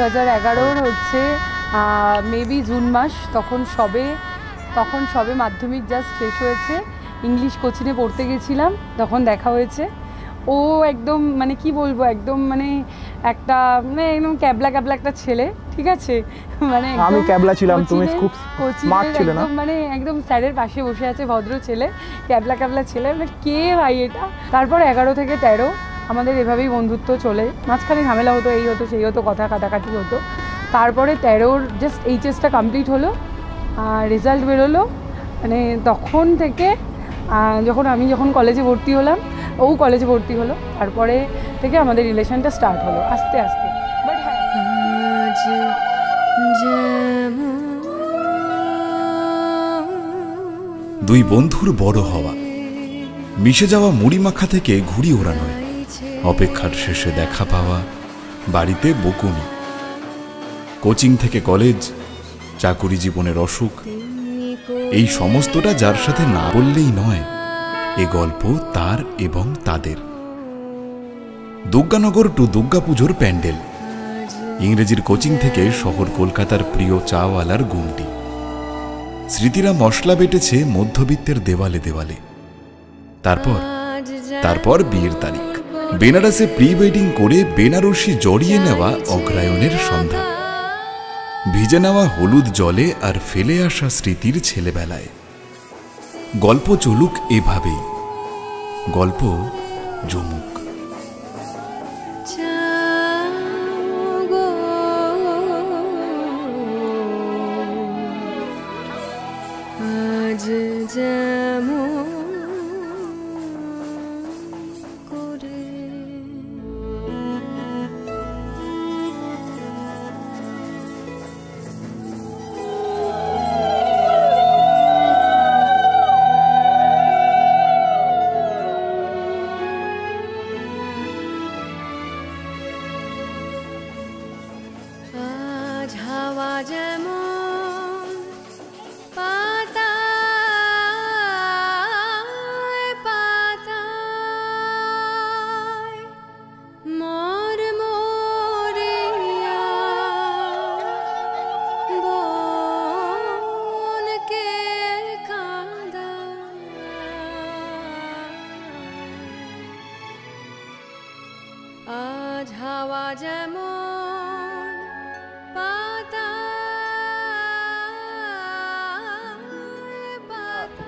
2011 হচ্ছে maybe June মাস, তখন সবে মাধ্যমিক জাস্ট শেষ হয়েছে, ইংলিশ কোচিংয়ে পড়তে গেছিলাম, তখন দেখা হয়েছে। ও একদম মানে কি বলবো, একদম মানে একটা মানে একদম ক্যাবলা একটা ছেলে, ঠিক আছে, মানে আমি ক্যাবলা ছিলাম, তুমি খুব স্মার্ট ছিলে না, মানে একদম স্যারের পাশে বসে আছে ভদ্র ছেলে, ক্যাবলা ছেলে, মানে কে ভাই এটা। তারপর 11 থেকে 13 আমাদের এভাবেই বন্ধুত্ব চলে, মাঝখানে ঝামেলা হতো, এই হতো সেই হতো, কথা কাটাকাটি হতো। তারপরে 13 জাস্ট এইচএসটা কমপ্লিট হলো, রেজাল্ট বেরোলো, মানে তখন থেকে যখন কলেজে ভর্তি হলাম, ও কলেজে ভর্তি হলো, তারপরে থেকে আমাদের রিলেশনটা স্টার্ট হলো আস্তে আস্তে। বাট হ্যাঁ, দুই বন্ধুর বড় হওয়া, মিশে যাওয়া মুড়ি মাখা থেকে ঘুড়ি ওড়ানো, অপেক্ষার শেষে দেখা পাওয়া, বাড়িতে বকুনি, কোচিং থেকে কলেজ, চাকুরি জীবনের অসুখ, এই সমস্তটা যার সাথে না বললেই নয়। এ গল্প তার এবং তাদের। দুর্গানগর টু দুর্গাপুজোর প্যান্ডেল, ইংরেজির কোচিং থেকে শহর কলকাতার প্রিয় চাওয়ালার গুমটি, স্মৃতিরা মশলা বেটেছে মধ্যবিত্তের দেওয়ালে দেওয়ালে। তারপর বিয়ের তারিখ, বেনারসে প্রি ওয়েডিং করে বেনারসি জড়িয়ে নেওয়া অগ্রায়ণের সন্ধ্যা, ভিজে নেওয়া হলুদ জলে আর ফেলে আসা স্মৃতির ছেলেবেলায়। গল্প চলুক এভাবেই, গল্প জমুক।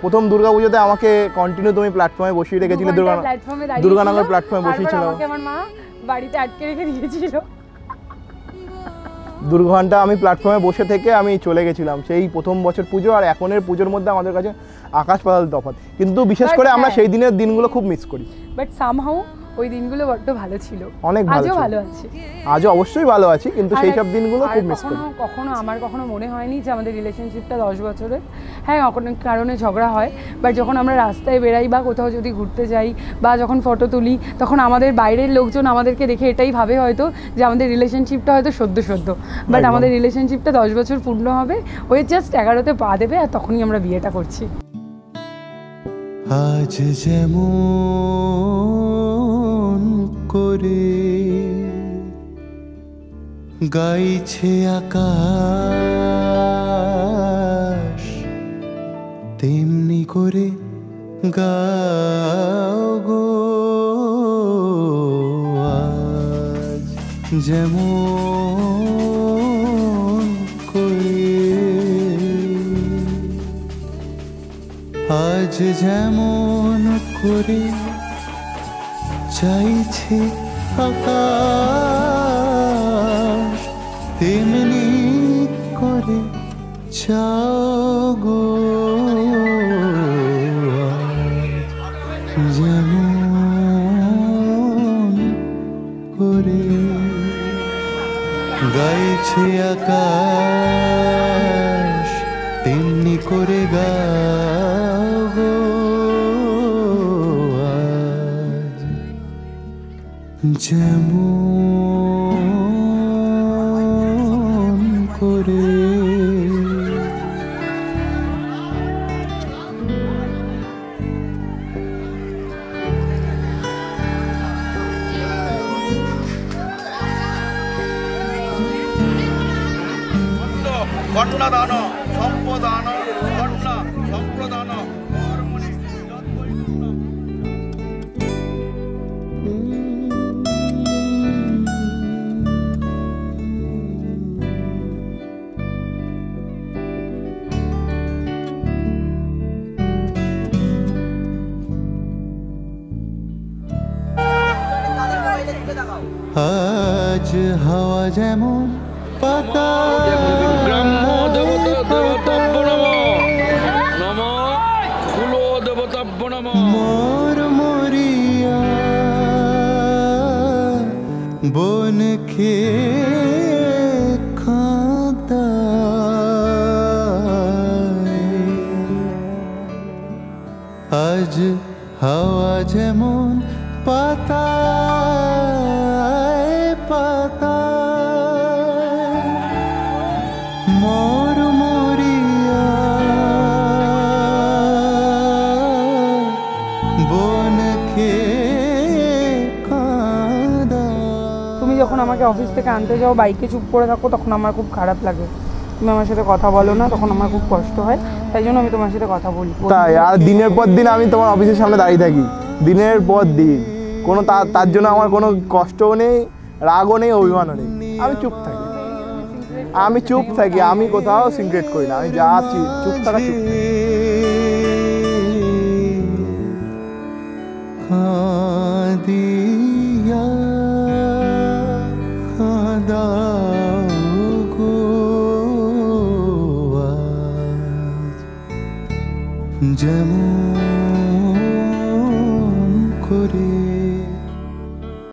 প্রথম দুর্গাপুজোতে আমাকে কন্টিনিউ তুমি প্ল্যাটফর্মে বসিয়ে রেখেছিলে, দুর্গানগর প্ল্যাটফর্মে বসিয়েছিল, আমার মা বাড়িতে আটকে রেখে দিয়েছিল। 2 ঘন্টা আমি প্ল্যাটফর্মে বসে থেকে আমি চলে গেছিলাম। সেই প্রথম বছর পুজো আর এখনের পুজোর মধ্যে আমাদের কাছে আকাশ পাতাল তফাৎ, কিন্তু বিশেষ করে আমরা সেই দিনের দিনগুলো খুব মিস করি। বাট সামহাউ ওই দিনগুলো বড্ড ভালো ছিল, অনেক ভালো আছে, আজও অবশ্যই ভালো আছি, কিন্তু সেই সব দিনগুলো খুব মিস করি। কখনো মনে হয়নি যে আমাদের রিলেশনশিপটা 10 বছরের। হ্যাঁ, কোনো কারণে ঝগড়া হয়, বাট যখন আমরা রাস্তায় বেরাই বা কোথাও যদি ঘুরতে যাই বা যখন ফটো তুলি, তখন আমাদের বাইরের লোকজন আমাদেরকে দেখে এটাই ভাবে হয়তো যে আমাদের রিলেশনশিপটা হয়তো সদ্য, বাট আমাদের রিলেশনশিপটা 10 বছর পূর্ণ হবে, ওই জাস্ট 11তে পা দেবে, আর তখনই আমরা বিয়েটা করছি। আজ যেমন করে গাইছে আকাশ, তেমনি করে গাও গো আজ, যেমন করে আজ যেমন করে চাইছে আকাশ, তেমনি করে চাও গো যেমন করে গাইছে আকাশ, তেমনি করে গাও গো আজ, যেমন করে। কন্যাদান সম্পদান কন্যা সম্প্রদান কর্মণি যৎপরিপূর্ণ। আজ হাওয়া যেমন পাতা ব্রহ্ম দেবতা দেবতাভ্য নম কুল দেবতাভ্য নম। মোর মরিয়া বন খে আজ হাওয়া যেমন পাতা পাতা মোর মরিয়া বন খে তুমি যখন আমাকে অফিস থেকে আনতে যাও বাইকে চুপ করে থাকো তখন আমার খুব খারাপ লাগে। তুমি আমার সাথে কথা বলো না, তখন আমার খুব কষ্ট হয়, তাই জন্য আমি তোমার সাথে কথা বলি। তাই আর দিনের পর দিন আমি তোমার অফিসের সামনে দাঁড়িয়ে থাকি, দিনের পর দিন, কোনো তার জন্য আমার কোনো কষ্টও নেই, রাগও নেই, অভিমানও নেই। আমি চুপ থাকি, আমি কোথাও সিক্রেট করি না, আমি যা আছি চুপ থাকা চুপ। যেমন